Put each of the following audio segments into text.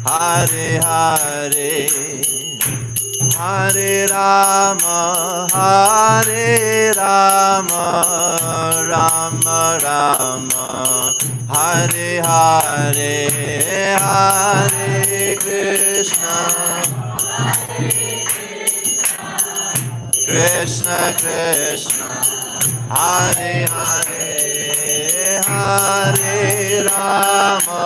Hare Hare, Hare Rama, Hare Rama, Rama Rama, Hare Hare, Hare Krishna, Krishna Krishna, Hare Hare, Hare Rama,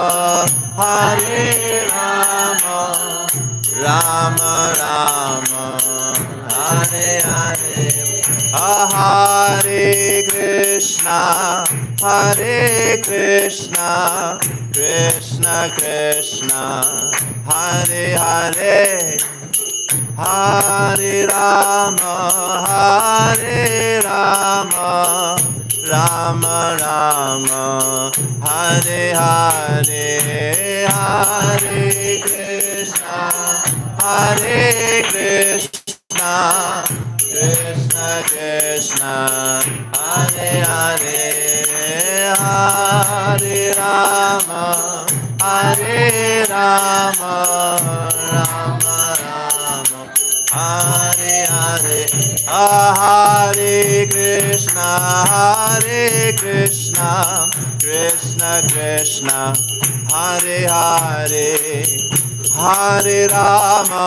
Hare Rama, Rama Rama, Hare Hare, Hare Krishna, Krishna Krishna, Hare Hare, Hare Rama, Rama Rama, Hare Hare, Hare Krishna, Krishna Krishna, Hare Hare, Hare Rama, Rama Rama, Hare Hare, Hare Krishna, Krishna Krishna, Hare Hare, Hare Rama,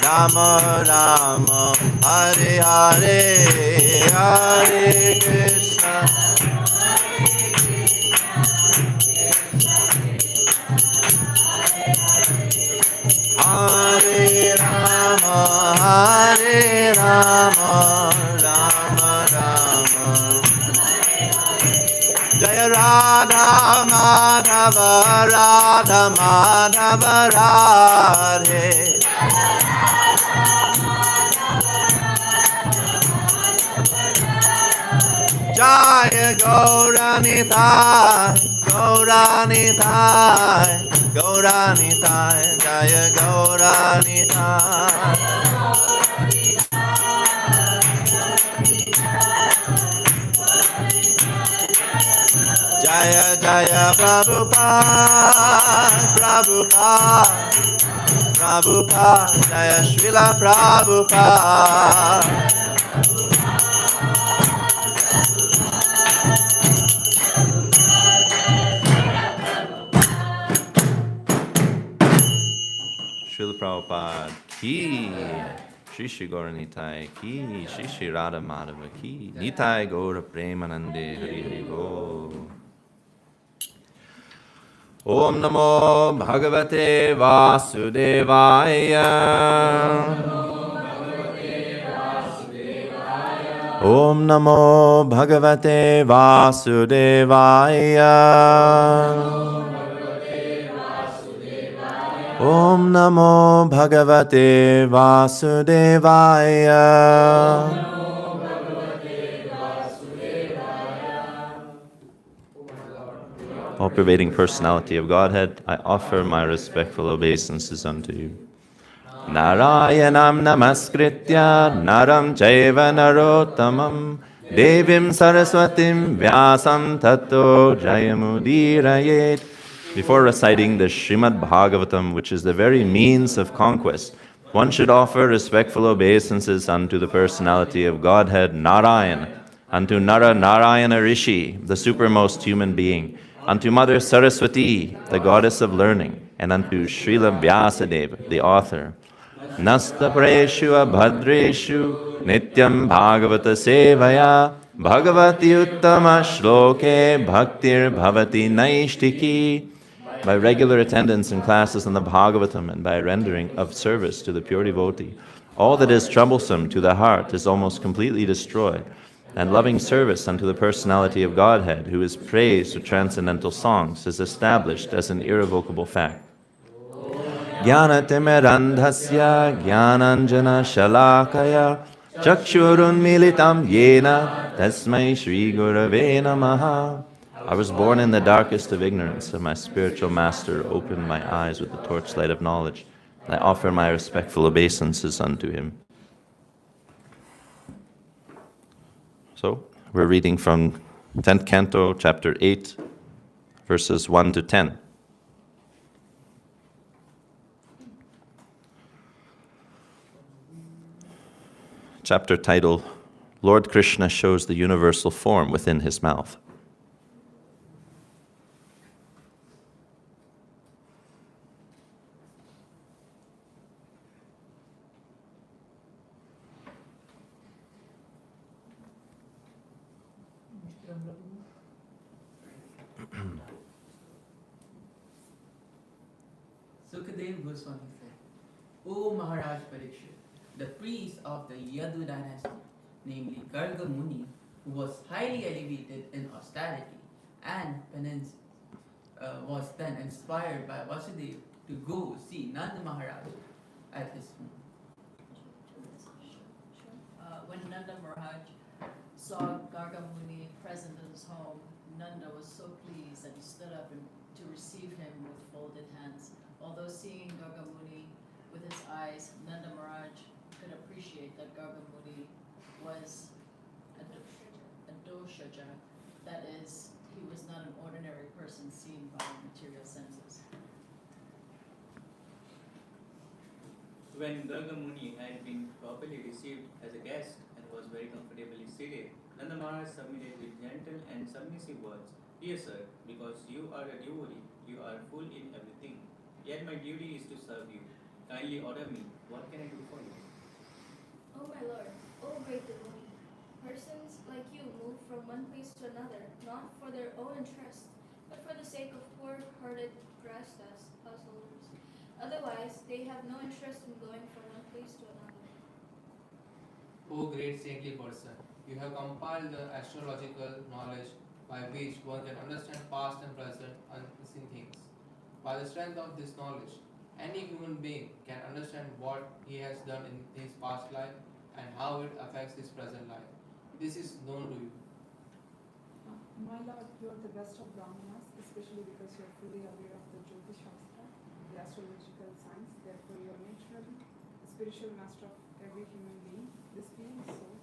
Rama Rama, Hare Hare, Hare Krishna, Hare Rama, Rama Rama, Jaya Radha Madhava, Radha Madhava Radhe, Jaya Gauranitai, Gauranitai, Gauranitai, Jaya Gauranitai. Jaya Jaya Prabhupada, Prabhupada, Prabhupada, Jaya Srila Prabhupada. Srila Prabhupada ki, Shri Shri Gaura Nitai ki, Shri Shri Radha Madhava ki, Nitai Gaura Premanande Hari Hari Bo. Om Namo Bhagavate Vasudevaya. Om Namo Bhagavate Vasudevaya. Om Namo Bhagavate Vasudevaya. All pervading personality of Godhead, I offer my respectful obeisances unto you. Narayanam namaskritya naram chaiva narottamam devim saraswatim vyasam tato jayamudirayet. Before reciting the Srimad Bhagavatam, which is the very means of conquest, one should offer respectful obeisances unto the personality of Godhead, Narayan, unto Nara Narayana Rishi, the supermost human being, unto Mother Saraswati, the goddess of learning, and unto Srila Vyasadeva, the author. Nasta Preshu Abhadreshu Nityam Bhagavata Sevaya Bhagavati Uttama Shloke Bhaktir Bhavati Naishtiki. By regular attendance in classes on the Bhagavatam and by rendering of service to the pure devotee, all that is troublesome to the heart is almost completely destroyed, and loving service unto the personality of Godhead, who is praised with transcendental songs, is established as an irrevocable fact. Jnanatimirandhasya jnananjana shalakaya chakshurun militam yena tasmai Shri Gurave Namaha. I was born in the darkest of ignorance, and my spiritual master opened my eyes with the torchlight of knowledge. I offer my respectful obeisances unto him. So, we're reading from 10th Canto, Chapter 8, verses 1 to 10. Chapter title, Lord Krishna shows the universal form within his mouth. Sukadev Goswami said, O Maharaj Parikshit, the priest of the Yadu dynasty, namely Garga Muni, who was highly elevated in austerity and penance, was then inspired by Vasudeva to go see Nanda Maharaj at his home. When Nanda Maharaj saw Garga Muni present at his home, Nanda was so pleased that he stood up to receive him with folded hands. Although seeing Garga Muni with his eyes, Nanda Maharaj could appreciate that Garga Muni was a doshaja, that is, he was not an ordinary person seen by material senses. When Garga Muni had been properly received as a guest and was very comfortably seated, Nanda Maharaj submitted with gentle and submissive words, Dear sir, because you are a devotee, you are full in everything. Yet my duty is to serve you. Kindly order me. What can I do for you? O my lord, O great devotee, persons like you move from one place to another, not for their own interest, but for the sake of poor-hearted grastas, householders. Otherwise, they have no interest in going from one place to another. O great saintly person, you have compiled the astrological knowledge by which one can understand past and present unseen things. By the strength of this knowledge, any human being can understand what he has done in his past life and how it affects his present life. This is known to you. My lord, you are the best of Brahmanas, especially because you are fully aware of the Jyotish Shastra, the astrological science. Therefore, you are naturally the spiritual master of every human being. This being so,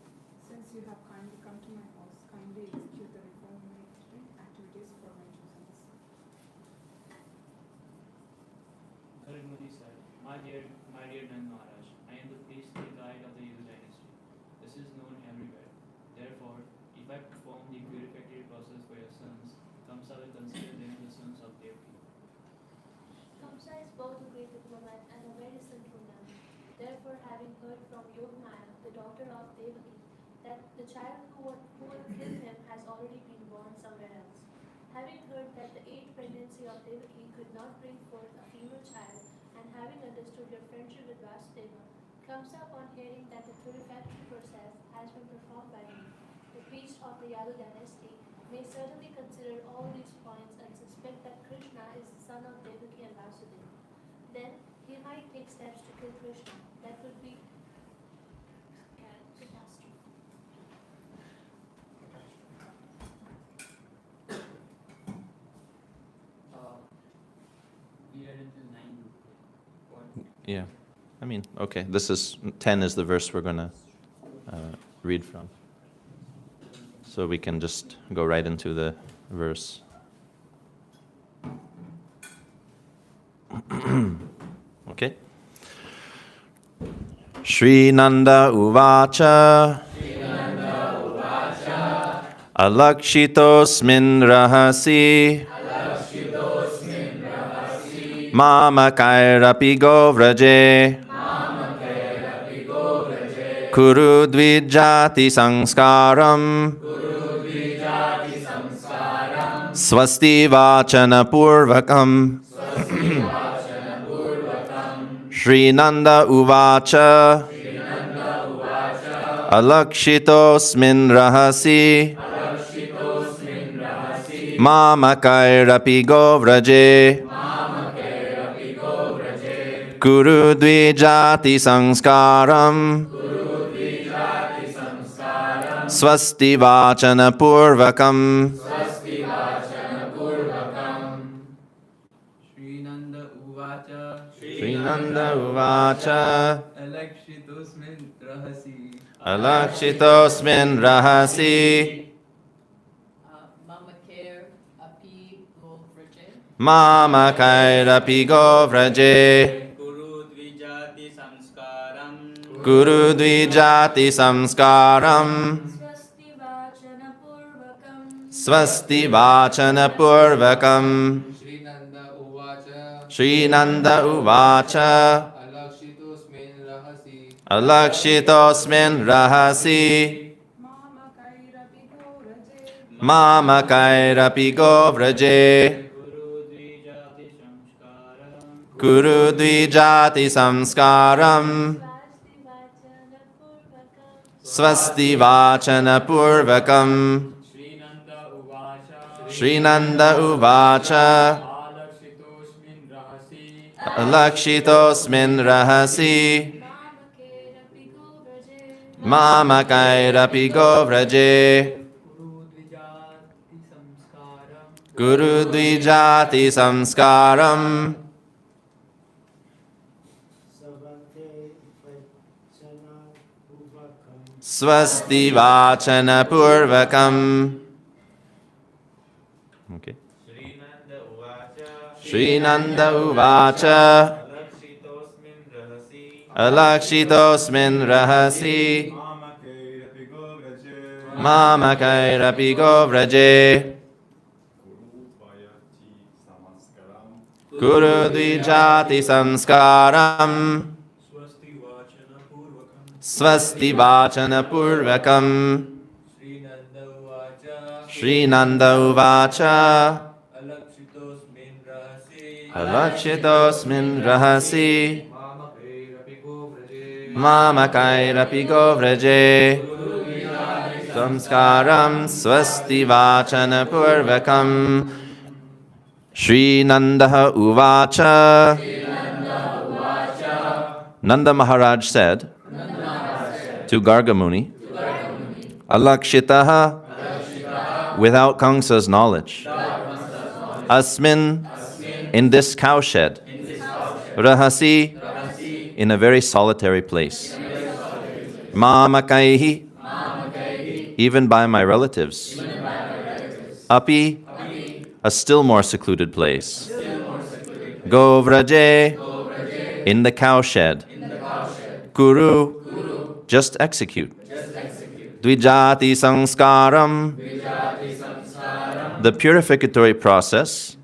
since you have kindly come to my house, kindly execute the reformatory activities for my chosen son. Garga Muni said, My dear Nand Maharaj, I am the priestly guide of the Yadu dynasty. This is known everywhere. Therefore, if I perform the purificatory process for your sons, Kamsa will consider them the sons of Devaki. Kamsa is both a great diplomat and a very sinful man. Therefore, having heard from Yogmaya, the daughter of Devaki, that the child who would kill him has already been born somewhere else. Having heard that the eighth pregnancy of Devaki could not bring forth a female child, and having understood your friendship with Vasudeva, Kamsa, upon hearing that the purificatory process has been performed by me, the priest of the Yadu dynasty, may certainly consider all these points and suspect that Krishna is the son of Devaki and Vasudeva. Then he might take steps to kill Krishna. That would be catastrophe. We read until 9. What? Yeah. I mean, okay, 10 is the verse we're going to read from. So we can just go right into the verse. Okay. Shri Nanda Uvacha Alakshitosmin Rahasi Mamakairapi Govraje Kuru Dvijati Sanskaram Swasti Vachana Purvakam Shri Nanda Uvacha Alakshitosmin Rahasi Mamakairapi Govraje Kuru Dvijati Sanskaram Swasti Vachana Purvakam Srinanda Uvacha Srinanda Uvacha Alakshitosmin Rahasi Alakshitosmin Rahasi Mamakir api govraje Mamakairapi go vraje. Guru Dvijati Samskaram. Guru Dvijati Samskaram. Swasti Vachana Purvakam. Swasti Vachana Purvakam. Srinanda Uvacha Srinanda Uvacha. Alakshitosmin Rahasi Alakshitosmin Rahasi. Mamakairapi go vraje. Guru Dvijati Samskaram. Guru Dvijati Samskaram. Swasti Vachana Purvakam. Srinanda Uvacha. Srinanda Uvacha. Alakshitosmin Rahasi. Alakshitosmin Rahasi. Mamakairapi go vraje. Guru Dvijati Samskaram. Guru Dvijati Samskaram. Swasti Vachana Purvakam. Okay. Srinanda Uvacha. Alakshitosmin Rahasi. Mamakairapi go vraje. Guru Dvijati Samskaram. Swasti Vachana Purvakam. Srinanda Uvacha. Alakshitosmin Rahasi. Mamakairapi go vraje. Samskaram Swasti Vachana Purvakam. Srinanda Uvacha. Nanda Maharaj said to Garga Muni, Alakshitaha, without Kamsa's knowledge, Asmin, in this cowshed, Rahasi, in a very solitary place, Mamakaihi, even by my relatives, Api, a still more secluded place, Govraje, in the cowshed, Kuru, just execute. Dvijati Sanskaram, the purificatory process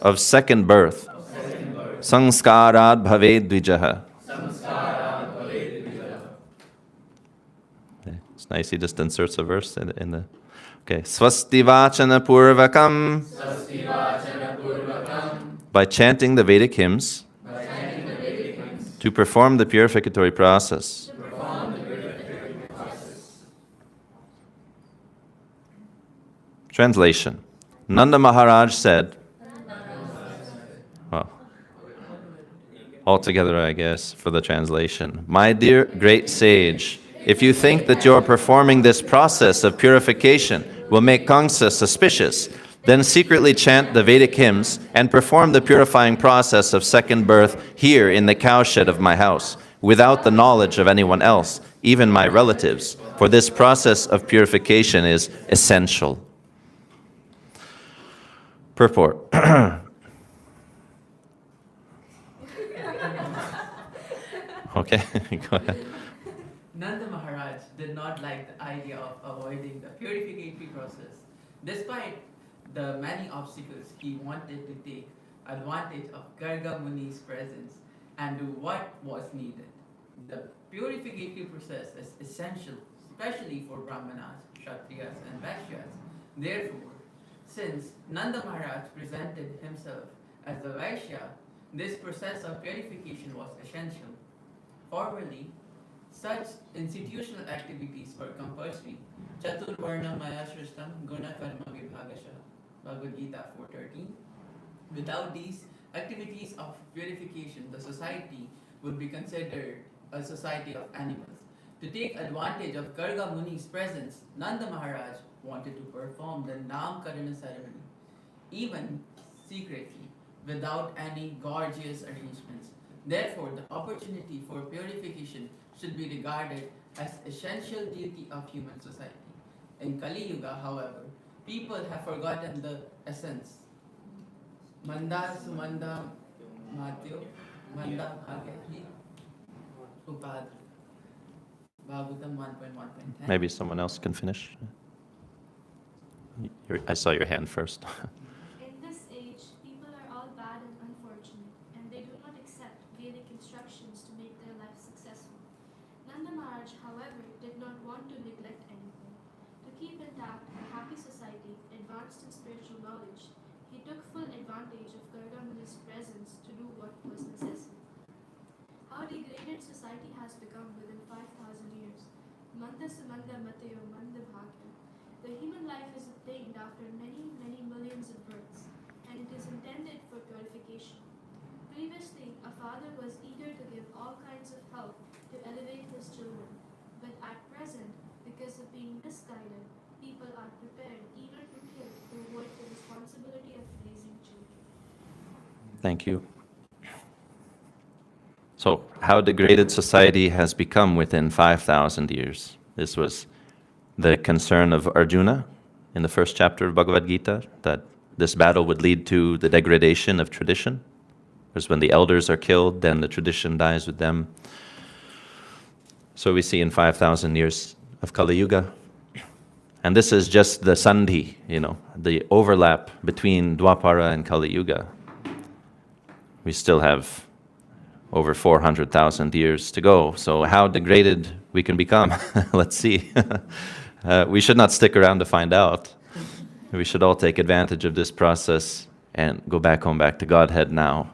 of second birth. Sangskarad bhaved dvijaha. It's nice, he just inserts a verse in the... Okay. Swasti Vachana Purvakam. By chanting the Vedic hymns, to perform the purificatory process. Translation. Nanda Maharaj said, well, altogether I guess for the translation, my dear great sage, if you think that your performing this process of purification will make Kamsa suspicious, then secretly chant the Vedic hymns and perform the purifying process of second birth here in the cowshed of my house, without the knowledge of anyone else, even my relatives, for this process of purification is essential. Purport. Okay, go ahead. Nanda Maharaj did not like the idea of avoiding the purificatory process. Despite the many obstacles, he wanted to take advantage of Garga Muni's presence and do what was needed. The purificatory process is essential, especially for Brahmanas, Kshatriyas, and Vaishyas. Therefore, since Nanda Maharaj presented himself as a Vaishya, this process of purification was essential. Formerly, such institutional activities were compulsory. Chaturvarna Maya Shrishtam Guna Karma Vibhagasha, Bhagavad Gita 4:13. Without these activities of purification, the society would be considered a society of animals. To take advantage of Garga Muni's presence, Nanda Maharaj wanted to perform the Namkarana ceremony, even secretly, without any gorgeous arrangements. Therefore, the opportunity for purification should be regarded as essential duty of human society. In Kali Yuga, however, people have forgotten the essence Manda Sumanda Matthew Manda Bhagya Upad Bhagavatam 1.1.10. Maybe someone else can finish. I saw your hand first. In this age, people are all bad and unfortunate, and they do not accept Vedic instructions to make their life successful. Nanda Maharaj, however, did not want to neglect anything. To keep intact a happy society, advanced in spiritual knowledge, he took full advantage of Garga Muni's presence to do what was necessary. How degraded society has become within 5,000 years. Manda Sumanda Mateo Manda Bhagya. The human life is obtained after many, many millions of births, and it is intended for purification. Previously, a father was eager to give all kinds of help to elevate his children, but at present, because of being misguided, people are prepared even to kill to avoid the responsibility of raising children. Thank you. So, how degraded society has become within 5,000 years. This was the concern of Arjuna in the first chapter of Bhagavad Gita, that this battle would lead to the degradation of tradition. Because when the elders are killed, then the tradition dies with them. So we see in 5,000 years of Kali Yuga. And this is just the sandhi, the overlap between Dwapara and Kali Yuga. We still have over 400,000 years to go. So how degraded we can become, let's see. We should not stick around to find out. We should all take advantage of this process and go back home, back to Godhead now.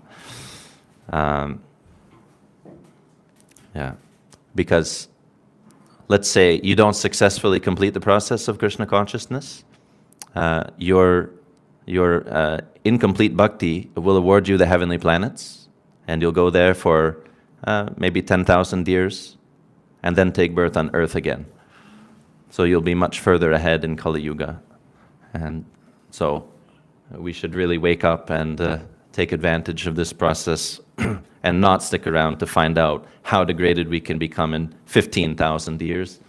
Because let's say you don't successfully complete the process of Krishna consciousness, your incomplete bhakti will award you the heavenly planets, and you'll go there for maybe 10,000 years, and then take birth on earth again. So you'll be much further ahead in Kali Yuga. And so we should really wake up and take advantage of this process and not stick around to find out how degraded we can become in 15,000 years.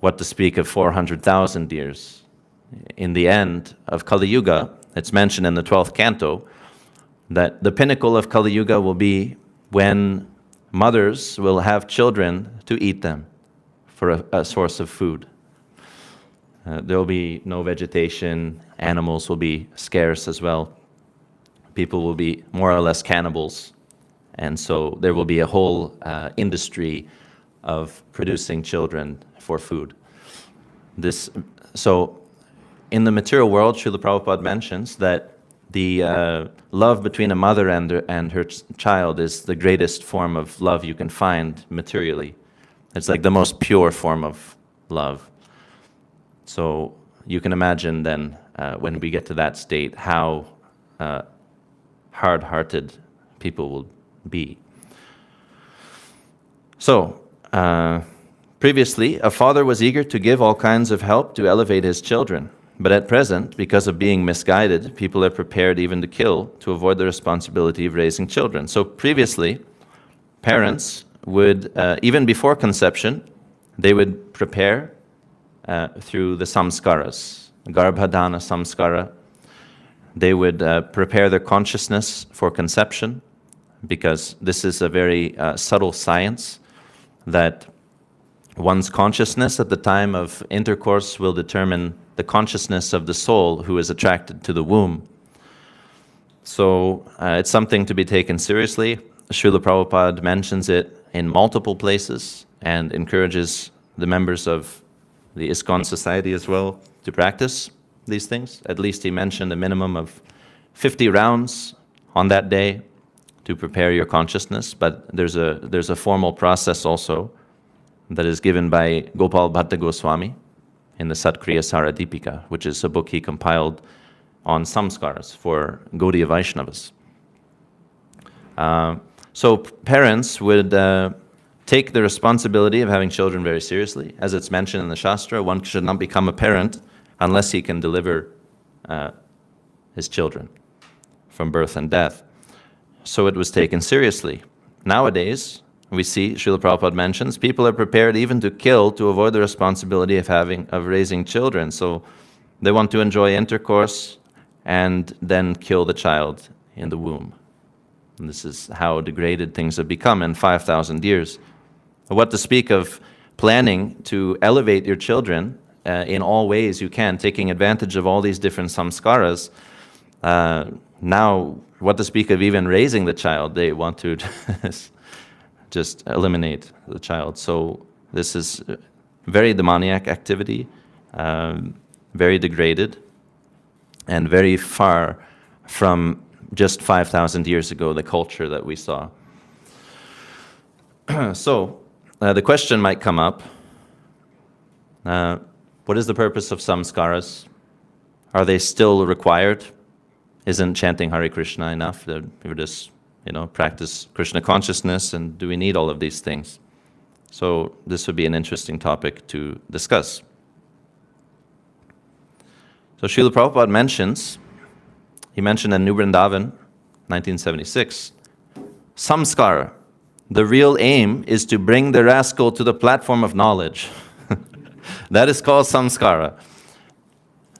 What to speak of 400,000 years. In the end of Kali Yuga, it's mentioned in the 12th canto that the pinnacle of Kali Yuga will be when mothers will have children to eat them for a source of food. There will be no vegetation, animals will be scarce as well. People will be more or less cannibals. And so there will be a whole industry of producing children for food. So in the material world, Srila Prabhupada mentions that the love between a mother and her child is the greatest form of love you can find materially. It's like the most pure form of love. So you can imagine then, when we get to that state, how hard-hearted people will be. So, previously, a father was eager to give all kinds of help to elevate his children. But at present, because of being misguided, people are prepared even to kill to avoid the responsibility of raising children. So previously, parents would, even before conception, they would prepare through the samskaras, garbhadana samskara. They would prepare their consciousness for conception, because this is a very subtle science that one's consciousness at the time of intercourse will determine the consciousness of the soul who is attracted to the womb. So it's something to be taken seriously. Srila Prabhupada mentions it in multiple places and encourages the members of the ISKCON society as well to practice these things. At least he mentioned a minimum of 50 rounds on that day to prepare your consciousness, but there's a formal process also that is given by Gopal Bhatta Goswami in the Satkriya Saradipika, which is a book he compiled on samskaras for Gaudiya Vaishnavas. So parents would take the responsibility of having children very seriously. As it's mentioned in the Shastra, one should not become a parent unless he can deliver his children from birth and death. So it was taken seriously. Nowadays, we see, Srila Prabhupada mentions, people are prepared even to kill to avoid the responsibility of raising children. So they want to enjoy intercourse and then kill the child in the womb. And this is how degraded things have become in 5,000 years. What to speak of planning to elevate your children in all ways you can, taking advantage of all these different samskaras. Now, what to speak of even raising the child? They want to just eliminate the child. So this is very demoniac activity, very degraded, and very far from just 5,000 years ago, the culture that we saw. So the question might come up, what is the purpose of samskaras? Are they still required? Isn't chanting Hare Krishna enough? That we just, practice Krishna consciousness, and do we need all of these things? So this would be an interesting topic to discuss. So Srila Prabhupada mentioned in New Vrindavan, 1976, samskara. The real aim is to bring the rascal to the platform of knowledge. That is called samskara.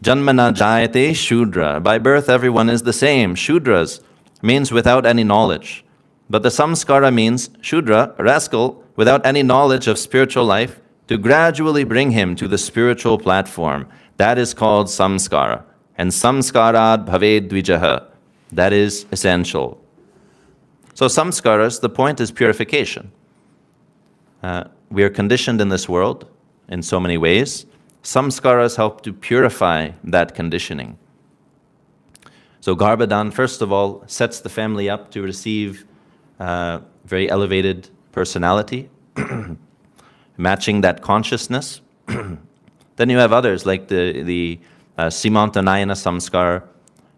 Janmana jayate shudra. By birth, everyone is the same. Shudras means without any knowledge. But the samskara means shudra, rascal, without any knowledge of spiritual life, to gradually bring him to the spiritual platform. That is called samskara. And samskarad bhaved dvijaha. That is essential. So samskaras, the point is purification. We are conditioned in this world in so many ways. Samskaras help to purify that conditioning. So Garbhadan, first of all, sets the family up to receive very elevated personality, matching that consciousness. Then you have others like the Simantanayana samskar,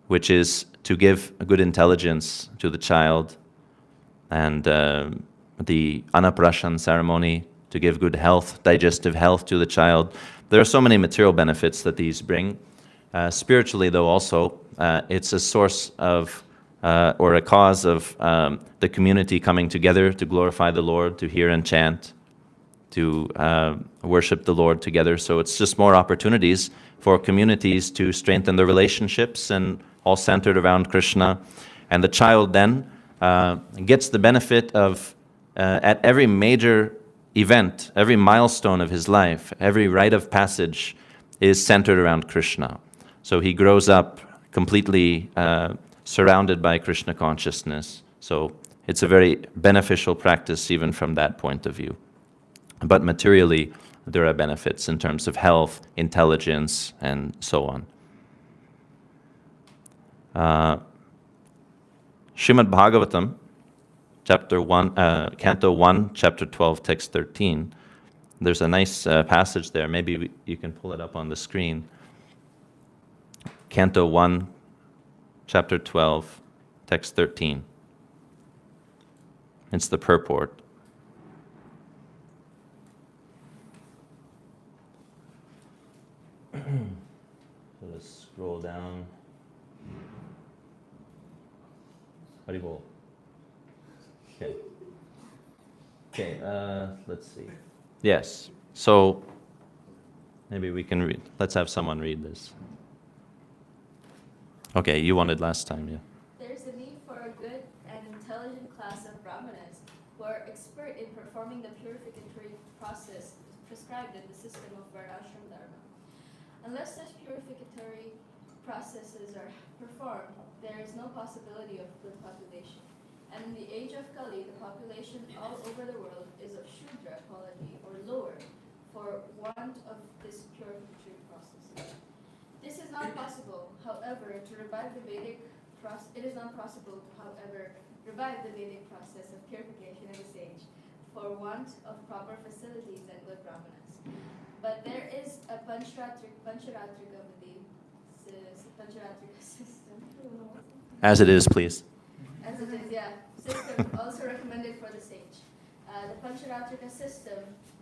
which is to give a good intelligence to the child, and the Anaprashan ceremony to give good health, digestive health to the child. There are so many material benefits that these bring. Spiritually, though, also, it's a source of, or a cause of the community coming together to glorify the Lord, to hear and chant, to worship the Lord together. So it's just more opportunities for communities to strengthen their relationships, and all centered around Krishna. And the child then gets the benefit of, at every major event, every milestone of his life, every rite of passage is centered around Krishna. So he grows up completely surrounded by Krishna consciousness. So it's a very beneficial practice even from that point of view. But materially, there are benefits in terms of health, intelligence, and so on. Srimad Bhagavatam, Chapter 1, Canto 1, Chapter 12, Text 13. There's a nice passage there. Maybe you can pull it up on the screen. Canto 1, Chapter 12, Text 13. It's the purport. So let's scroll down. Haribol. Okay, let's see. Yes, so maybe we can read. Let's have someone read this. Okay, you wanted last time, yeah. There's a need for a good and intelligent class of brahmanas who are expert in performing the purificatory process prescribed in the system of Varnashram Dharma. Unless such purificatory processes are performed, there is no possibility of good population. And in the age of Kali, the population all over the world is of Shudra quality or lower for want of this purificatory process. This is not possible, however, to revive the Vedic process. It is not possible to, however, revive the Vedic process of purification in this age for want of proper facilities and good brahmanas. But there is a Pancharatrika system. As it is, please. As it is, yeah. System also recommended for the sage. The Pancharatrika system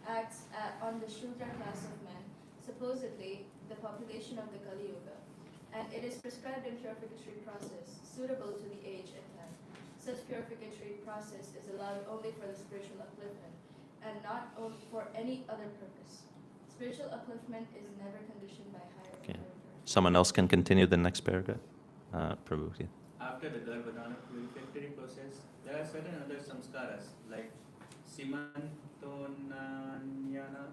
acts on the Shudra class of men, supposedly the population of the Kali Yuga, and it is prescribed in purificatory process suitable to the age and time. Such purificatory process is allowed only for the spiritual upliftment and not for any other purpose. Spiritual upliftment is never conditioned by higher. Okay. Someone else can continue the next paragraph. Prabhu. Yeah. After the Garbhadana purificatory process, there are certain other samskaras like Simantonanyana,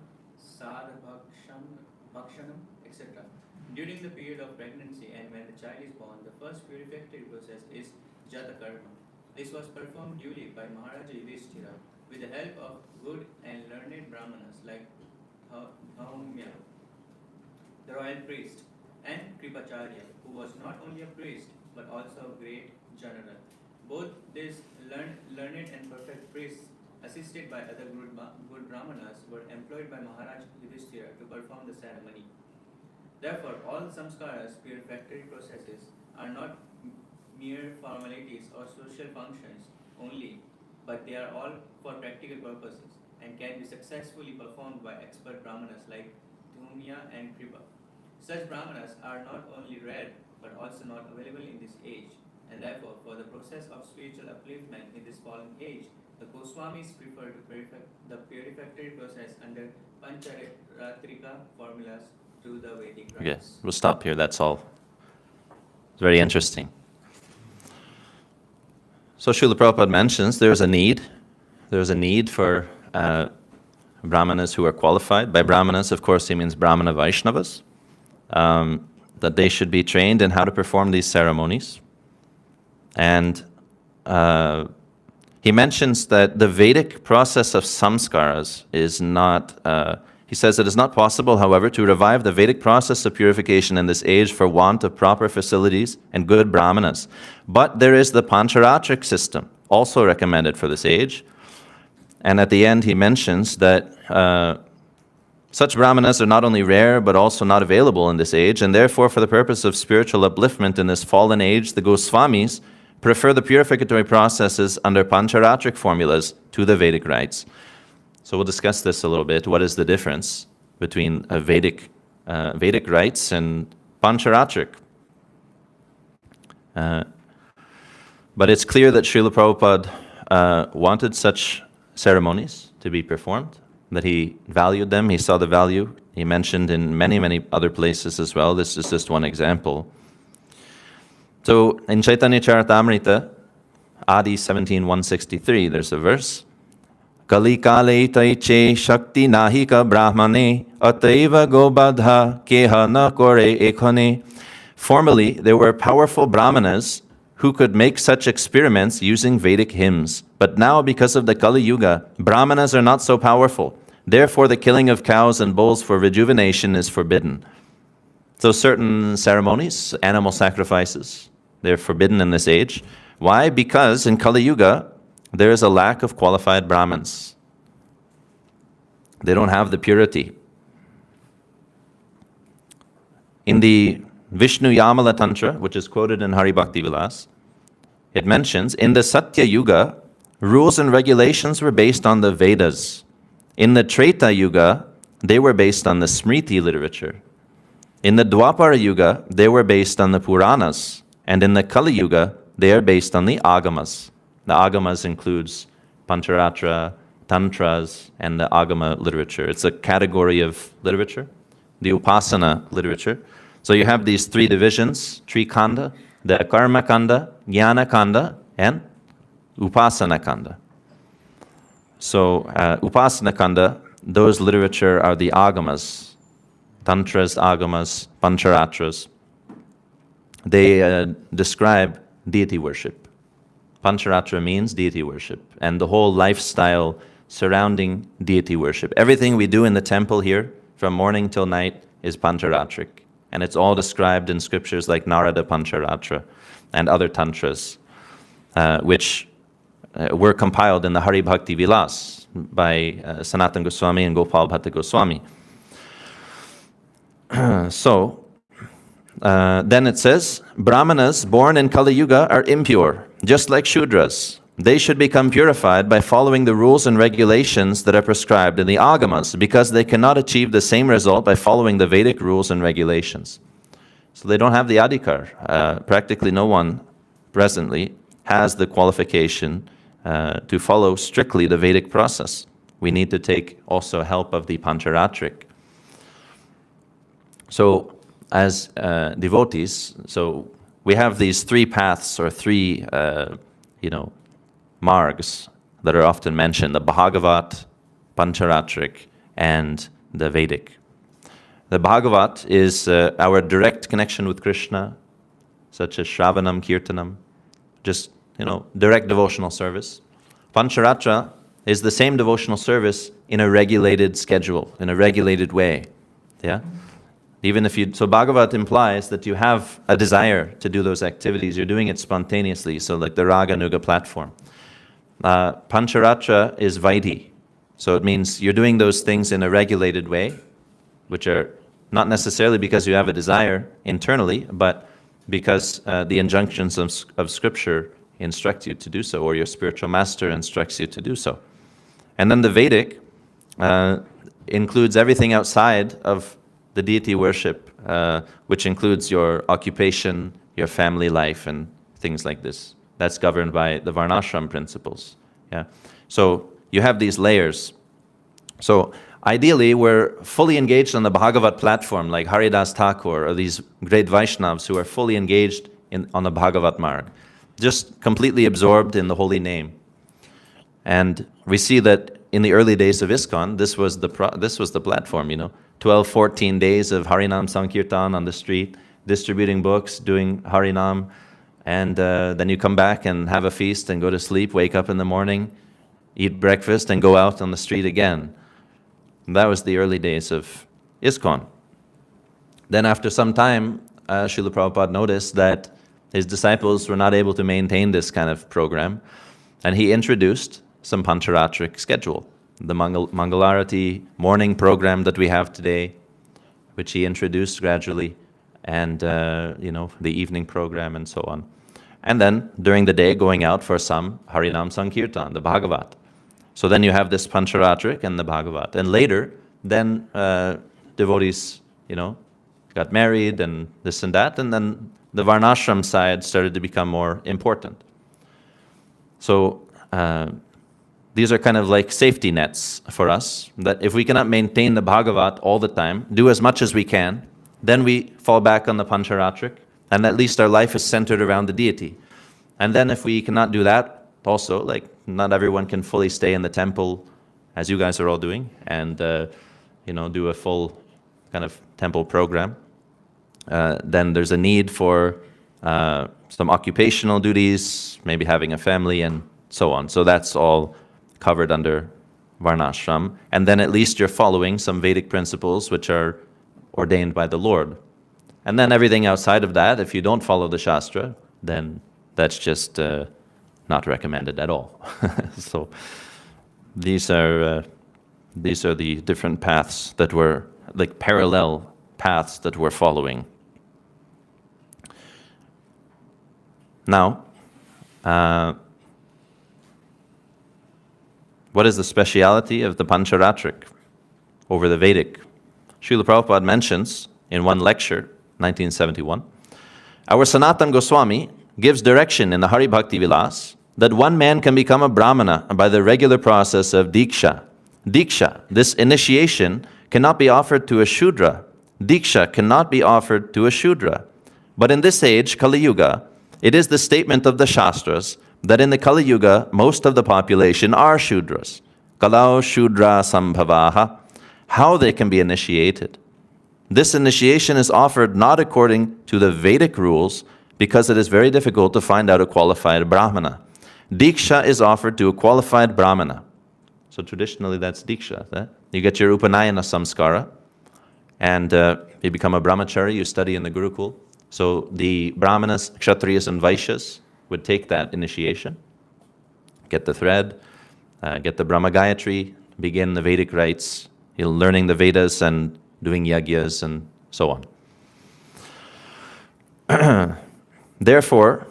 Bhakshanam, etc. During the period of pregnancy and when the child is born, the first purificatory process is Jata Karma. This was performed duly by Maharaja Yudhishthira with the help of good and learned Brahmanas like Bhaumya, the royal priest, and Kripacharya, who was not only a priest but also a great general. Both these learned and perfect priests, assisted by other good Brahmanas, were employed by Maharaj Yudhishthira to perform the ceremony. Therefore, all samskaras, purificatory processes, are not mere formalities or social functions only, but they are all for practical purposes and can be successfully performed by expert Brahmanas like Dhumya and Kripa. Such Brahmanas are not only rare but also not available in this age, and therefore for the process of spiritual upliftment in this fallen age, the Goswamis prefer to the purificatory process under Pancharatrika formulas through the Vedic rites. Okay, we'll stop here. That's all. It's very interesting. So Srila Prabhupada mentions there's a need. There's a need for Brahmanas who are qualified. By Brahmanas, of course, he means Brahmana Vaishnavas. That they should be trained in how to perform these ceremonies. And he mentions that the Vedic process of samskaras is not, he says it is not possible, however, to revive the Vedic process of purification in this age for want of proper facilities and good brahmanas. But there is the Pancharatric system, also recommended for this age. And at the end, he mentions that such brahmanas are not only rare, but also not available in this age, and therefore, for the purpose of spiritual upliftment in this fallen age, the Goswamis prefer the purificatory processes under Pancharatric formulas to the Vedic rites. So we'll discuss this a little bit. What is the difference between Vedic rites and Pancharatric? But it's clear that Srila Prabhupada wanted such ceremonies to be performed, that he valued them, he saw the value. He mentioned in many, many other places as well. This is just one example. So in Chaitanya Charitamrita, Adi 17:163, there's a verse. Kali kale taiche shakti nahika brahmane ataiva gobadha keha na kore ekhane. Formerly, there were powerful brahmanas who could make such experiments using Vedic hymns. But now, because of the Kali Yuga, brahmanas are not so powerful. Therefore, the killing of cows and bulls for rejuvenation is forbidden. So certain ceremonies, animal sacrifices, they're forbidden in this age. Why? Because in Kali Yuga, there is a lack of qualified Brahmins. They don't have the purity. In the Vishnu Yamala Tantra, which is quoted in Hari Bhakti Vilas, it mentions, in the Satya Yuga, rules and regulations were based on the Vedas. In the Treta Yuga, they were based on the Smriti literature. In the Dwapara Yuga, they were based on the Puranas. And in the Kali Yuga, they are based on the Agamas. The Agamas includes Pancharatra, Tantras, and the Agama literature. It's a category of literature, the Upasana literature. So you have these three divisions, Trikanda, the Karma Kanda, Jnana Kanda, and Upasana Kanda. So Upasana Kanda, those literature are the Agamas, Tantras, Agamas, Pancharatras. They describe deity worship. Pancharatra means deity worship, and the whole lifestyle surrounding deity worship. Everything we do in the temple here, from morning till night, is Pancharatric. And it's all described in scriptures like Narada Pancharatra and other tantras, which were compiled in the Hari Bhakti Vilas by Sanatana Goswami and Gopal Bhatta Goswami. Then it says, Brahmanas born in Kali Yuga are impure, just like Shudras. They should become purified by following the rules and regulations that are prescribed in the Agamas, because they cannot achieve the same result by following the Vedic rules and regulations. So they don't have the adhikar. Practically no one presently has the qualification to follow strictly the Vedic process. We need to take also help of the Pancharatric. So as devotees, so we have these three paths or three, margs that are often mentioned: the Bhagavat, Pancharatrik, and the Vedic. The Bhagavat is our direct connection with Krishna, such as Shravanam, Kirtanam, just, direct devotional service. Pancharatra is the same devotional service in a regulated schedule, in a regulated way. Yeah? So Bhagavat implies that you have a desire to do those activities, you're doing it spontaneously, so like the Raga Nuga platform. Pancharatra is Vaidhi, so it means you're doing those things in a regulated way, which are not necessarily because you have a desire internally, but because the injunctions of Scripture instruct you to do so, or your spiritual master instructs you to do so. And then the Vedic includes everything outside of the deity worship, which includes your occupation, your family life, and things like this. That's governed by the Varnashram principles. Yeah. So you have these layers. So ideally, we're fully engaged on the Bhagavat platform, like Haridas Thakur or these great Vaishnavas who are fully engaged on the Bhagavat Marg, just completely absorbed in the holy name. And we see that in the early days of ISKCON, this was the platform, 12, 14 days of Harinam Sankirtan on the street, distributing books, doing Harinam, and then you come back and have a feast and go to sleep, wake up in the morning, eat breakfast, and go out on the street again. And that was the early days of ISKCON. Then after some time, Srila Prabhupada noticed that his disciples were not able to maintain this kind of program, and he introduced some Pancharatric schedule, the Mangalarati morning program that we have today, which he introduced gradually, and the evening program and so on. And then during the day, going out for some Harinam Sankirtan, the Bhagavat. So then you have this Pancharatric and the Bhagavat. And later, then devotees, got married and this and that, and then the Varnashram side started to become more important. So these are kind of like safety nets for us, that if we cannot maintain the Bhagavat all the time, do as much as we can, then we fall back on the Pancharatric, and at least our life is centered around the deity. And then if we cannot do that, also, like not everyone can fully stay in the temple, as you guys are all doing, and do a full kind of temple program. Then there's a need for some occupational duties, maybe having a family, and so on. So that's all covered under Varnashram. And then at least you're following some Vedic principles which are ordained by the Lord. And then everything outside of that, if you don't follow the Shastra, then that's just not recommended at all. So these are the different paths that were, like parallel paths that we're following. Now, what is the speciality of the Pancharatric over the Vedic? Srila Prabhupada mentions in one lecture, 1971, our Sanatan Goswami gives direction in the Hari Bhakti Vilas that one man can become a Brahmana by the regular process of Diksha. Diksha, this initiation, cannot be offered to a Shudra. Diksha cannot be offered to a Shudra. But in this age, Kali Yuga, it is the statement of the Shastras that in the Kali Yuga, most of the population are Shudras. Kalau Shudra Sambhavaha, how they can be initiated. This initiation is offered not according to the Vedic rules, because it is very difficult to find out a qualified Brahmana. Diksha is offered to a qualified Brahmana. So traditionally that's Diksha. You get your Upanayana Samskara, and you become a Brahmachari, you study in the Gurukul. So the Brahmanas, Kshatriyas, and Vaishyas would take that initiation, get the thread, get the Brahma Gayatri, begin the Vedic rites, learning the Vedas and doing yagyas and so on. Therefore,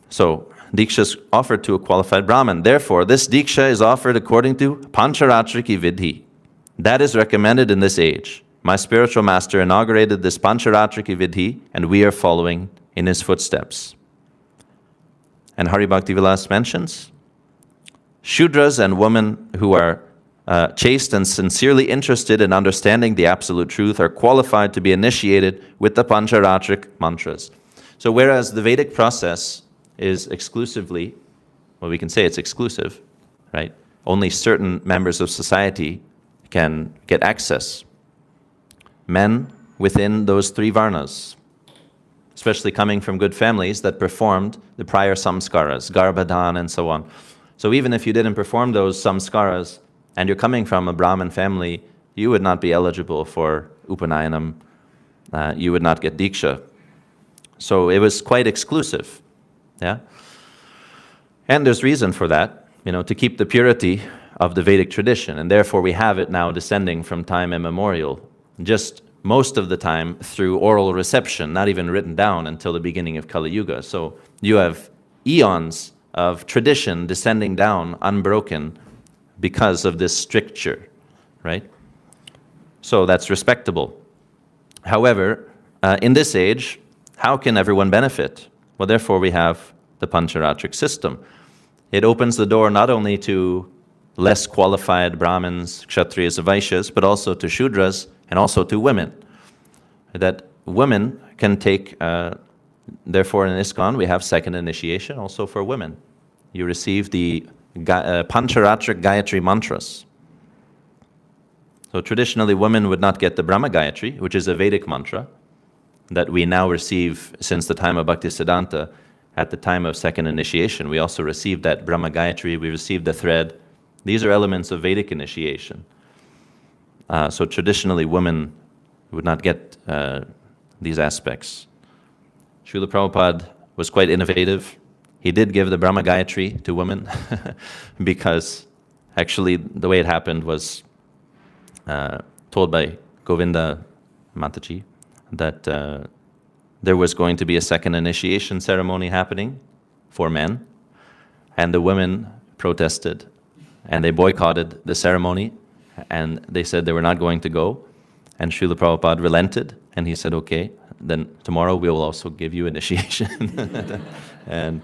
so Diksha is offered to a qualified Brahmin. Therefore, this Diksha is offered according to Pancharatriki Vidhi. That is recommended in this age. My spiritual master inaugurated this Pancharatriki Vidhi, and we are following in his footsteps. And Hari Bhakti Vilas mentions, Shudras and women who are chaste and sincerely interested in understanding the absolute truth are qualified to be initiated with the Pancharatrik mantras. So whereas the Vedic process is exclusively, well, we can say it's exclusive, right? Only certain members of society can get access. Men within those 3 varnas, especially coming from good families that performed the prior samskaras, garbhadan and so on. So even if you didn't perform those samskaras and you're coming from a Brahmin family, you would not be eligible for Upanayanam. You would not get Diksha. So it was quite exclusive. Yeah? And there's reason for that, to keep the purity of the Vedic tradition. And therefore we have it now descending from time immemorial. Just most of the time through oral reception, not even written down until the beginning of Kali Yuga. So you have eons of tradition descending down unbroken because of this stricture, right? So that's respectable. However, in this age, how can everyone benefit? Well, therefore we have the Pancharatric system. It opens the door not only to less qualified Brahmins, Kshatriyas, and Vaishyas, but also to Shudras and also to women. That women can take, therefore in ISKCON we have second initiation also for women. You receive the Pancharatric Gayatri mantras. So traditionally women would not get the Brahma Gayatri, which is a Vedic mantra that we now receive since the time of Bhaktisiddhanta. At the time of second initiation, we also received that Brahma Gayatri, we received the thread. These are elements of Vedic initiation. So traditionally, women would not get these aspects. Srila Prabhupada was quite innovative. He did give the Brahma Gayatri to women because actually the way it happened was told by Govinda Mataji that there was going to be a second initiation ceremony happening for men, and the women protested, and they boycotted the ceremony, and they said they were not going to go, and Srila Prabhupada relented, and he said, okay, then tomorrow we will also give you initiation. And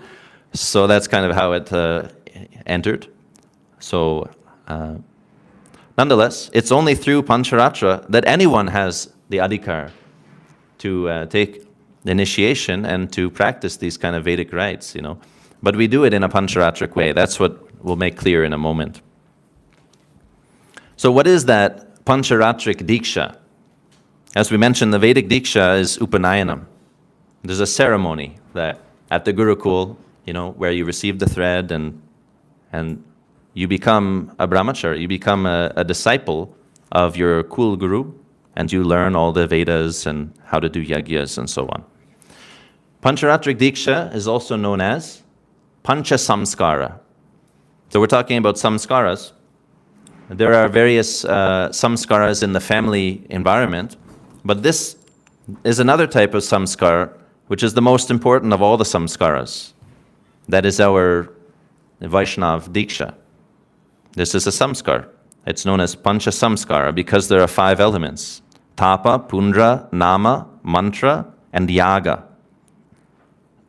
so that's kind of how it entered. So nonetheless, it's only through Pancharatra that anyone has the adhikar to take the initiation and to practice these kind of Vedic rites, But we do it in a Pancharatric way. That's what we'll make clear in a moment. So what is that Pancharatric Diksha? As we mentioned, the Vedic Diksha is Upanayanam. There's a ceremony that at the Gurukul, where you receive the thread and you become a brahmachari, you become a disciple of your Kul Guru, and you learn all the Vedas and how to do yagyas and so on. Pancharatric Diksha is also known as Pancha Samskara. So we're talking about samskaras. There are various samskaras in the family environment, but this is another type of samskar, which is the most important of all the samskaras. That is our Vaishnav Diksha. This is a samskar. It's known as Pancha Samskara because there are 5 elements: Tapa, Pundra, Nama, Mantra, and Yaga.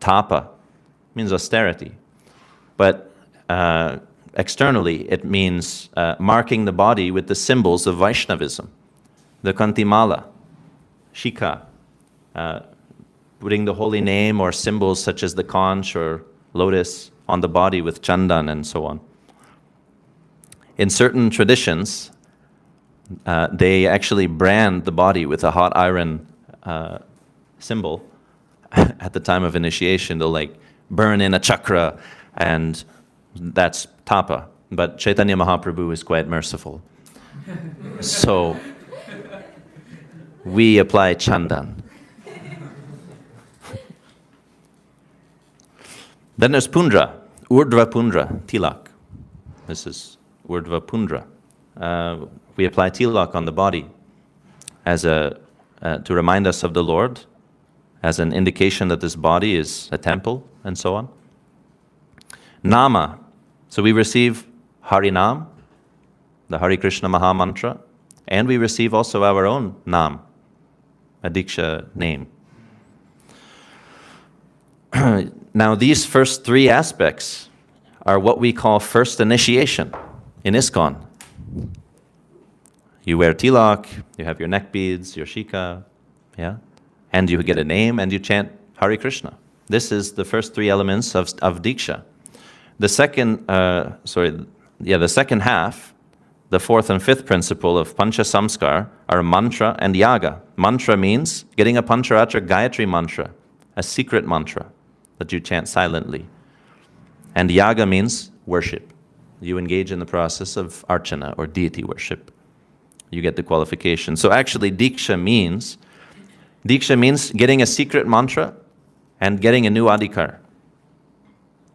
Tapa means austerity, but externally it means marking the body with the symbols of Vaishnavism. The Kantimala, Shika, putting the holy name or symbols such as the conch or lotus on the body with chandan and so on. In certain traditions, they actually brand the body with a hot iron symbol. At the time of initiation, they'll burn in a chakra, and that's tapa. But Chaitanya Mahaprabhu is quite merciful. So we apply chandan. Then there's pundra, urdhva pundra, tilak. This is urdhva pundra. We apply tilak on the body as to remind us of the Lord, as an indication that this body is a temple, and so on. Nama. So we receive Harinam, the Hare Krishna Maha Mantra, and we receive also our own Nam, a Diksha name. Now these first 3 aspects are what we call first initiation in ISKCON. You wear tilak, you have your neck beads, your shika, yeah? And you get a name and you chant Hare Krishna. This is the first three elements of Diksha. The second half, the fourth and fifth principle of Pancha Samskar are mantra and yaga. Mantra means getting a Pancharatra Gayatri mantra, a secret mantra that you chant silently. And yaga means worship. You engage in the process of archana or deity worship. You get the qualification. So actually Diksha means getting a secret mantra and getting a new adhikar.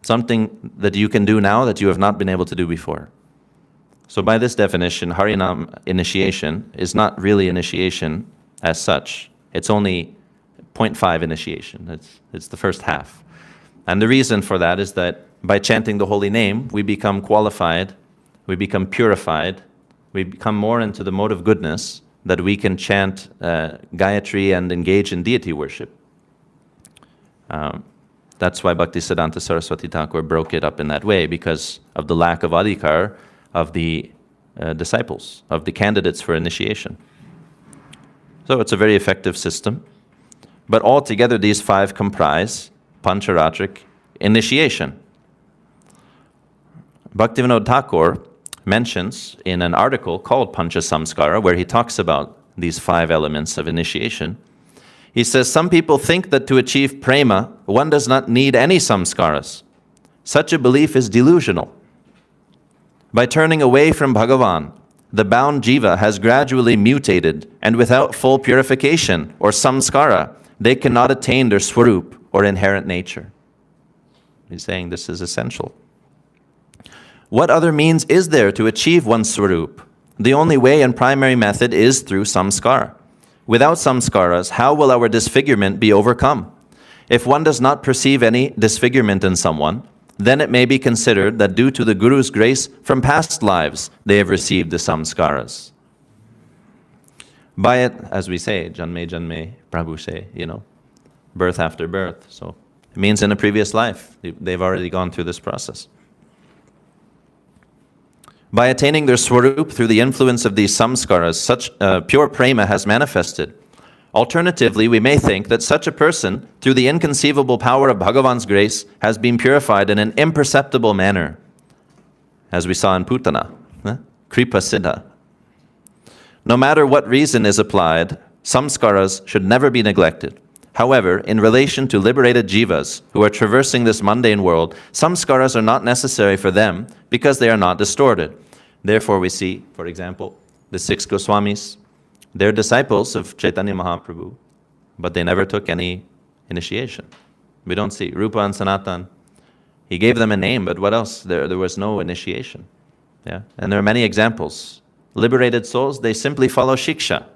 Something that you can do now that you have not been able to do before. So by this definition, Harinam initiation is not really initiation as such. It's only 0.5 initiation. It's the first half. And the reason for that is that by chanting the holy name, we become qualified, we become purified, we become more into the mode of goodness that we can chant Gayatri and engage in deity worship. That's why Bhaktisiddhanta Saraswati Thakur broke it up in that way, because of the lack of adhikar of the disciples, of the candidates for initiation. So it's a very effective system. But altogether, these five comprise Pancharatric initiation. Bhaktivinoda Thakur mentions in an article called Pancha Samskara, where he talks about these five elements of initiation, he says, some people think that to achieve prema, one does not need any samskaras. Such a belief is delusional. By turning away from Bhagavan, the bound jiva has gradually mutated, and without full purification or samskara, they cannot attain their swarup or inherent nature. He's saying this is essential. What other means is there to achieve one's swarup? The only way and primary method is through samskara. Without samskaras, how will our disfigurement be overcome? If one does not perceive any disfigurement in someone, then it may be considered that due to the Guru's grace from past lives, they have received the samskaras. By it, as we say, janme janme, Prabhu say, birth after birth. So it means in a previous life, they've already gone through this process. By attaining their swarup through the influence of these samskaras, such pure prema has manifested. Alternatively, we may think that such a person, through the inconceivable power of Bhagavan's grace, has been purified in an imperceptible manner, as we saw in Putana, Kripa Siddha. No matter what reason is applied, samskaras should never be neglected. However, in relation to liberated jivas who are traversing this mundane world, samskaras are not necessary for them because they are not distorted. Therefore, we see, for example, the 6 Goswamis. They're disciples of Chaitanya Mahaprabhu, but they never took any initiation. We don't see Rupa and Sanatan. He gave them a name, but what else? There was no initiation. Yeah, and there are many examples. Liberated souls, they simply follow shiksha.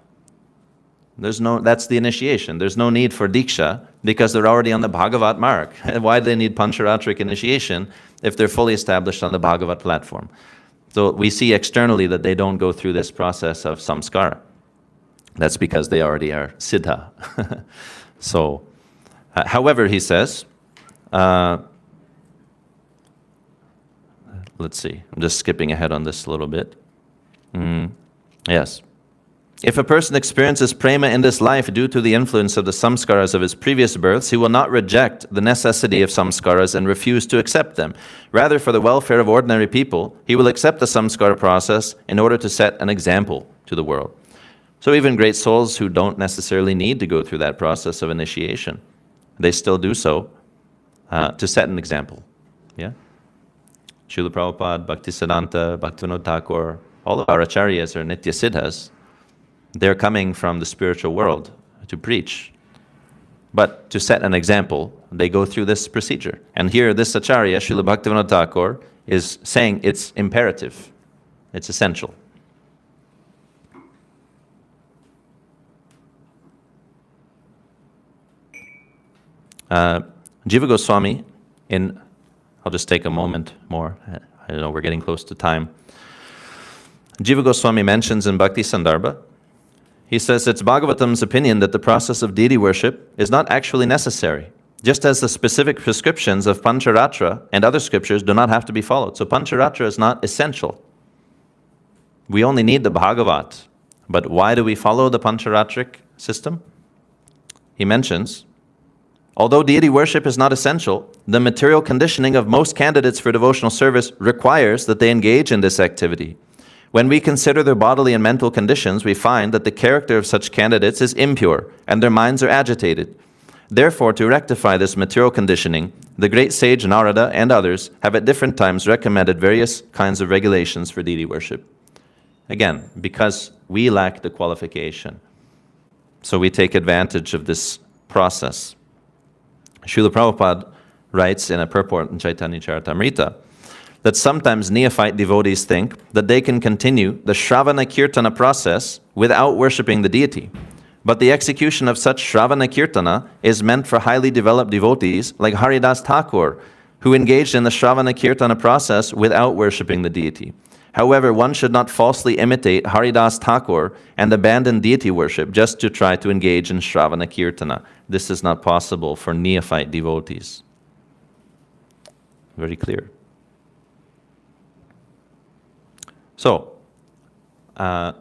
That's the initiation. There's no need for diksha because they're already on the Bhagavat mark. Why do they need Pancharatric initiation if they're fully established on the Bhagavat platform? So we see externally that they don't go through this process of samskara. That's because they already are siddha. So, however, he says, let's see, I'm just skipping ahead on this a little bit. Yes. If a person experiences prema in this life due to the influence of the samskaras of his previous births, he will not reject the necessity of samskaras and refuse to accept them. Rather, for the welfare of ordinary people, he will accept the samskara process in order to set an example to the world. So even great souls who don't necessarily need to go through that process of initiation, they still do so to set an example. Yeah? Srila Prabhupada, Bhaktisiddhanta, Bhaktivinoda Thakur, all of our acharyas are nitya siddhas. They're coming from the spiritual world to preach. But to set an example, they go through this procedure. And here, this acharya, Srila Bhaktivinoda Thakur, is saying it's imperative. It's essential. Jiva Goswami, I'll just take a moment more. I know we're getting close to time. Jiva Goswami mentions in Bhakti Sandarbha, he says it's Bhagavatam's opinion that the process of deity worship is not actually necessary, just as the specific prescriptions of Pancharatra and other scriptures do not have to be followed. So Pancharatra is not essential. We only need the Bhagavat. But why do we follow the Pancharatric system? He mentions, Although deity worship is not essential, the material conditioning of most candidates for devotional service requires that they engage in this activity. When we consider their bodily and mental conditions, we find that the character of such candidates is impure and their minds are agitated. Therefore, to rectify this material conditioning, the great sage Narada and others have at different times recommended various kinds of regulations for deity worship. Again, because we lack the qualification. So we take advantage of this process. Srila Prabhupada writes in a purport in Chaitanya Charitamrita that sometimes neophyte devotees think that they can continue the Shravana Kirtana process without worshipping the deity. But the execution of such Shravana Kirtana is meant for highly developed devotees like Haridas Thakur, who engaged in the Shravana Kirtana process without worshipping the deity. However, one should not falsely imitate Haridas Thakur and abandon deity worship just to try to engage in Shravana Kirtana. This is not possible for neophyte devotees. Very clear. So, Gopal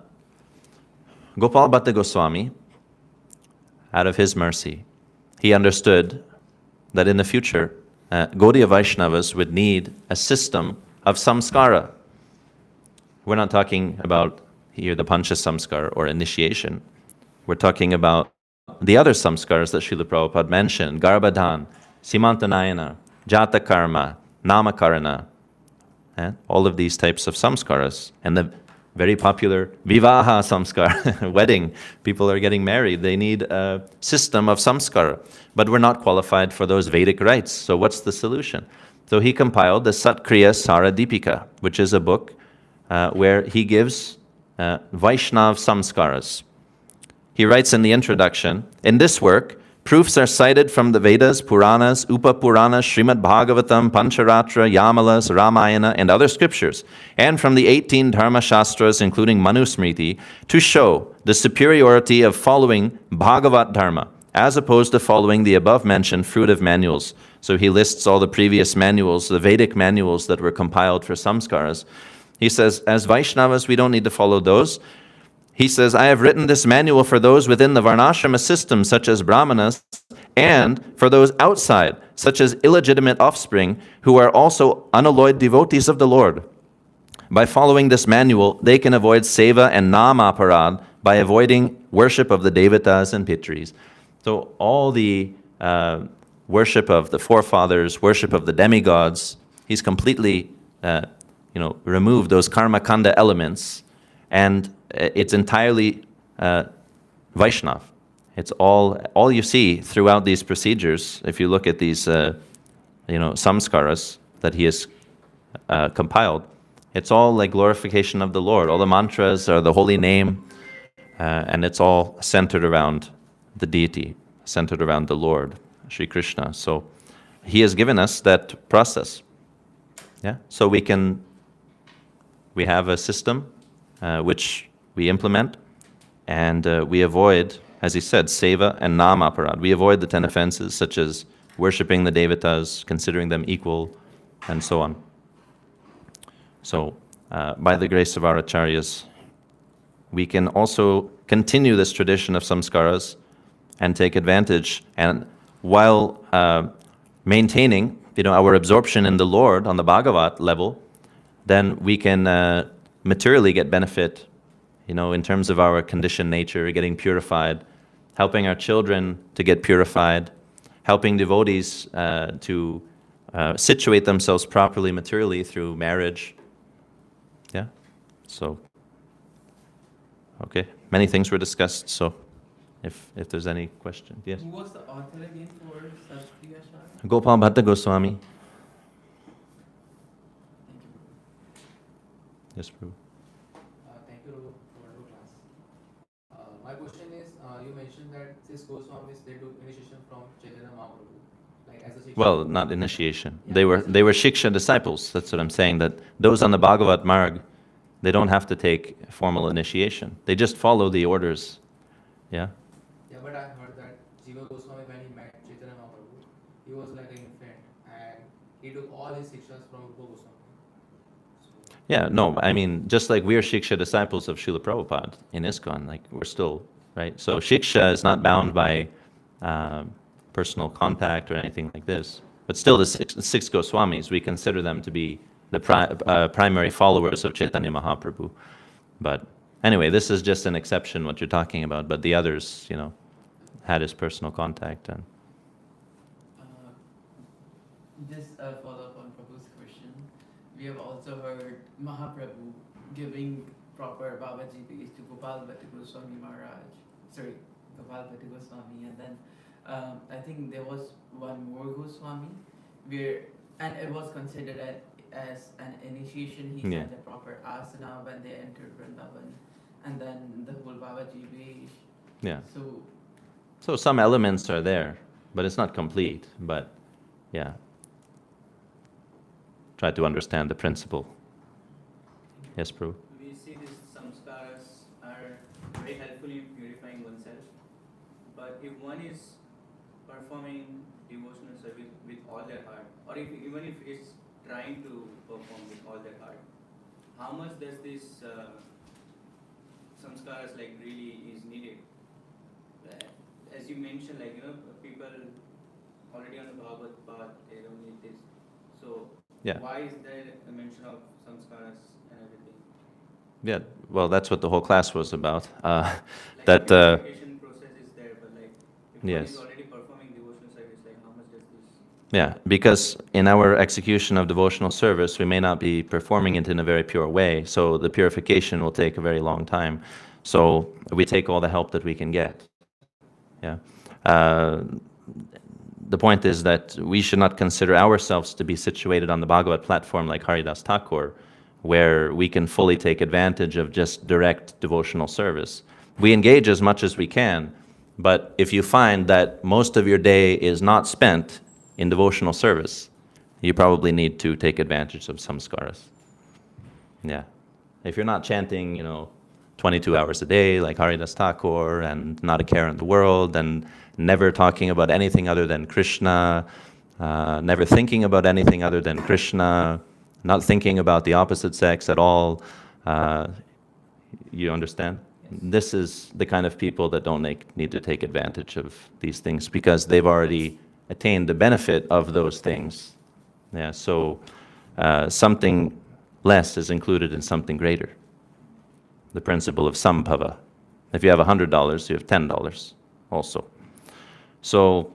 Bhatta Goswami, out of his mercy, he understood that in the future, Gaudiya Vaishnavas would need a system of samskara. We're not talking about here the Pancha Samskar or initiation. We're talking about the other samskaras that Srila Prabhupada mentioned, Garbhadhan, Simantanayana, Jata Karma, Namakarana, all of these types of samskaras. And the very popular Vivaha Samskar, wedding, people are getting married, they need a system of samskara. But we're not qualified for those Vedic rites, so what's the solution? So he compiled the Satkriya Sara Deepika, which is a book where he gives Vaishnav samskaras. He writes in the introduction, in this work, proofs are cited from the Vedas, Puranas, Upapuranas, Srimad Bhagavatam, Pancharatra, Yamalas, Ramayana, and other scriptures, and from the 18 Dharma Shastras, including Manusmriti, to show the superiority of following Bhagavat Dharma, as opposed to following the above-mentioned fruitive manuals. So he lists all the previous manuals, the Vedic manuals that were compiled for samskaras. He says, as Vaishnavas, we don't need to follow those. He says, I have written this manual for those within the Varnashrama system, such as Brahmanas, and for those outside, such as illegitimate offspring, who are also unalloyed devotees of the Lord. By following this manual, they can avoid seva and namaparad by avoiding worship of the devatas and pitris. So all the worship of the forefathers, worship of the demigods, he's completely removed those karma kanda elements, and it's entirely Vaishnav. It's all you see throughout these procedures. If you look at these, samskaras that he has compiled, it's all like glorification of the Lord. All the mantras are the holy name, and it's all centered around the deity, centered around the Lord, Sri Krishna. So he has given us that process. Yeah, so we have a system which we implement, and we avoid, as he said, seva and namaparad. We avoid the 10 offenses, such as worshipping the devatas, considering them equal, and so on. So, by the grace of our acharyas, we can also continue this tradition of samskaras and take advantage, and while maintaining, our absorption in the Lord on the Bhagavat level, then we can materially get benefit, in terms of our conditioned nature, getting purified, helping our children to get purified, helping devotees to situate themselves properly materially through marriage. Yeah? So, okay. Many things were discussed, so if there's any question. Yes? Who was the author again for Satkriya Sara? Gopal Bhatta Goswami. Yes, Prabhu. Thank you for the class. My question is, you mentioned that these Goswamis, they took initiation from Chaitanya Mahaprabhu, like as a Shiksha. Well, not initiation. They were Shiksha disciples. That's what I'm saying, that those on the Bhagavat Marg, they don't have to take formal initiation. They just follow the orders. Yeah? Yeah, but I heard that Jiva Goswami, when he met Chaitanya Mahaprabhu, he was like an infant, and he took all his Shikshas from Rupa Goswami. Yeah, no, I mean, just like we are Shiksha disciples of Srila Prabhupada in ISKCON, like we're still, right? So Shiksha is not bound by personal contact or anything like this. But still, the six Goswamis, we consider them to be the primary followers of Chaitanya Mahaprabhu. But anyway, this is just an exception, what you're talking about. But the others, had his personal contact. And Just a follow-up on Prabhu's question. We have also heard Mahaprabhu giving proper Babaji base to Gopal Bhatta Goswami Maharaj. Sorry, Gopal Bhatta Goswami. And then I think there was one more Goswami and it was considered as an initiation. He had a proper asana when they entered Vrindavan. And then the whole Babaji base. yeah. So some elements are there, but it's not complete. But yeah. Try to understand the principle. Yes, Prabhu? We see these samskaras are very helpful in purifying oneself. But if one is performing devotional service with all their heart, or even if it's trying to perform with all their heart, how much does this samskaras really is needed? As you mentioned, people already on the Bhagavad path, they don't need this. So why is there a mention of samskaras and everything? Yeah, well, that's what the whole class was about. The purification process is there, but if one is already performing devotional service, how much does this? Yeah, because in our execution of devotional service, we may not be performing it in a very pure way, so the purification will take a very long time. So we take all the help that we can get. Yeah. The point is that we should not consider ourselves to be situated on the Bhagavad platform like Haridas Thakur, where we can fully take advantage of just direct devotional service. We engage as much as we can, but if you find that most of your day is not spent in devotional service, you probably need to take advantage of samskaras. Yeah. If you're not chanting, 22 hours a day like Haridas Thakur and not a care in the world and never talking about anything other than Krishna, never thinking about anything other than Krishna, not thinking about the opposite sex at all, you understand? Yes. This is the kind of people that don't need to take advantage of these things because they've already attained the benefit of those things. Yeah, so something less is included in something greater. The principle of sambhava. If you have $100, you have $10 also. So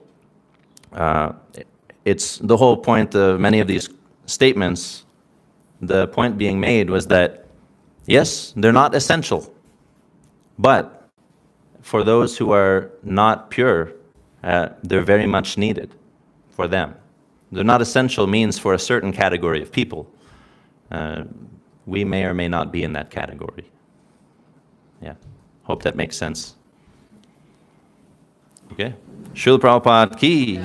it's the whole point of many of these statements. The point being made was that, yes, they're not essential, but for those who are not pure, they're very much needed for them. They're not essential means for a certain category of people. We may or may not be in that category. Yeah, hope that makes sense. Okay, Srila Prabhupada ki.